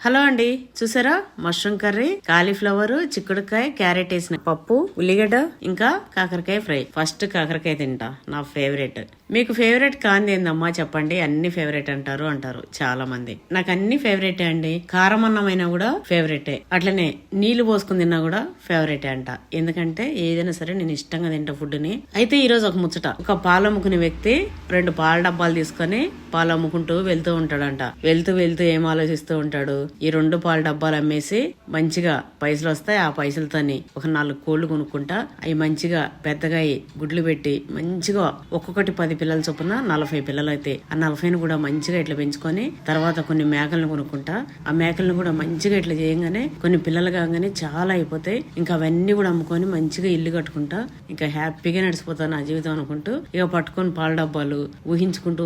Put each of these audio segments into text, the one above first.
Hello అండి, చూసారా? Mushroom curry, cauliflower, చిక్కుడుకాయ, క్యారెట్ వేసిన పప్పు, ఉల్లిగడ్డ ఇంకా కాకరకాయ ఫ్రై. ఫస్ట్ కాకరకాయ తింటా, నా ఫేవరెట్. మీకు ఫేవరెట్ కాంది ఏందమ్మా చెప్పండి. అన్ని ఫేవరెట్ అంటారు చాలా మంది. నాకు అన్ని ఫేవరెటే అండి. కారం అన్నమైనా కూడా ఫేవరెటే, అట్లనే నీళ్లు పోసుకుని తిన్నా కూడా ఫేవరెటే అంట. ఎందుకంటే ఏదైనా సరే నేను ఇష్టంగా తింటా ఫుడ్ ని. అయితే ఈ రోజు ఒక ముచ్చట. ఒక పాలు అమ్ముకునే వ్యక్తి 2 పాల డబ్బాలు తీసుకొని పాలు అమ్ముకుంటూ వెళ్తూ ఉంటాడంట. వెళ్తూ ఏం ఆలోచిస్తూ ఉంటాడు, ఈ 2 పాల డబ్బాలు అమ్మేసి మంచిగా పైసలు వస్తాయి, ఆ పైసలతోని ఒక 4 కోళ్లు కొనుక్కుంటా, అవి మంచిగా పెద్దగా గుడ్లు పెట్టి మంచిగా ఒక్కొక్కటి 10 పిల్లల చొప్పున 40 పిల్లలు అయితే ఆ 40ని కూడా మంచిగా ఇట్లా పెంచుకొని తర్వాత కొన్ని మేకలను కొనుక్కుంటా, ఆ మేకలను కూడా మంచిగా ఇట్లా చేయంగానే కొన్ని పిల్లలు కాగానే చాలా అయిపోతాయి. ఇంకా అవన్నీ కూడా అమ్ముకొని మంచిగా ఇల్లు కట్టుకుంటా ఇంకా హ్యాపీగా నడిచిపోతాను నా జీవితం అనుకుంటూ ఇక పట్టుకొని పాల డబ్బాలు ఊహించుకుంటూ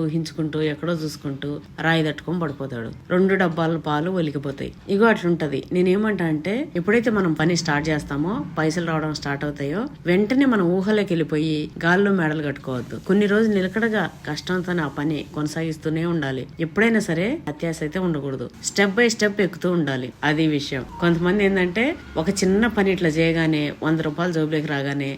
ఎక్కడో చూసుకుంటూ రాయి తట్టుకొని పడిపోతాడు. 2 డబ్బాల పాలు ఒలికిపోతాయి. ఇగో అట్లుంటది. నేనేమంటా అంటే ఎప్పుడైతే మనం పని స్టార్ట్ చేస్తామో పైసలు రావడం స్టార్ట్ అవుతాయో వెంటనే మనం ఊహలోకి వెళ్ళిపోయి గాల్లో మేడలు కట్టుకోవద్దు. కొన్ని రోజులు నిలకడగా కష్టంతో ఆ పని కొనసాగిస్తూనే ఉండాలి. ఎప్పుడైనా సరే అత్యాశ అయితే ఉండకూడదు. స్టెప్ బై స్టెప్ ఎక్కుతూ ఉండాలి. అది విషయం. కొంతమంది ఏంటంటే ఒక చిన్న పని ఇట్లా చేయగానే 100 రూపాయలు జోబులోకి రాగానే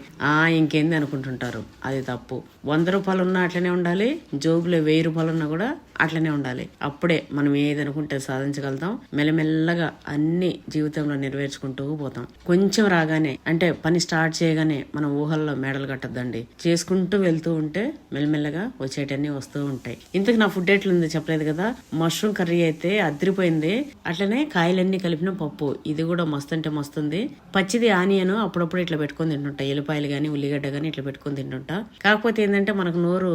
ఇంకేంది అనుకుంటుంటారు. అది తప్పు. 100 రూపాయలు ఉన్నా అట్లనే ఉండాలి, జోబులో 1000 రూపాయలు ఉన్నా కూడా అట్లనే ఉండాలి. అప్పుడే మనం ఏదనుకుంటే సాధించగలుగుతాం. మెల్లమెల్లగా అన్ని జీవితంలో నెరవేర్చుకుంటూ పోతాం. కొంచెం రాగానే అంటే పని స్టార్ట్ చేయగానే మనం ఊహల్లో మేడలు కట్టద్దండి. చేసుకుంటూ వెళ్తూ ఉంటే మెల్లమెల్లగా వచ్చేటన్నీ వస్తూ ఉంటాయి. ఇంతకు నా ఫుడ్ ఎట్లుంది చెప్పలేదు కదా. మష్రూమ్ కర్రీ అయితే అదిరిపోయింది. అట్లనే కాయలన్నీ కలిపిన పప్పు, ఇది కూడా మస్తు అంటే మస్తుంది. పచ్చిది ఆనియన్ అప్పుడప్పుడు ఇట్లా పెట్టుకొని తింటుంటా, ఎల్లిపాయలు గానీ ఉల్లిగడ్డ గానీ ఇట్లా పెట్టుకొని తింటుంటా. కాకపోతే ఏంటంటే మనకు నోరు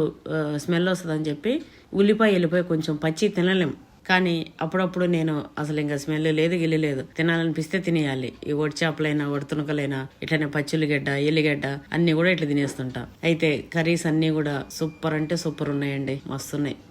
స్మెల్ వస్తుందని చెప్పి ఉల్లిపాయ కొంచెం పచ్చి తినలేం. కానీ అప్పుడప్పుడు నేను అసలు ఇంకా స్మెల్ లేదు గిల్లి లేదు, తినాలనిపిస్తే తినేయాలి. ఈ ఒడి చేపలైనా ఒడితునకలైనా ఇట్లనే పచ్చుల్లిగడ్డ ఎల్లిగడ్డ అన్ని కూడా ఇట్లా తినేస్తుంటా. అయితే కర్రీస్ అన్ని కూడా సూపర్ అంటే సూపర్ ఉన్నాయండి, మస్తున్నాయి.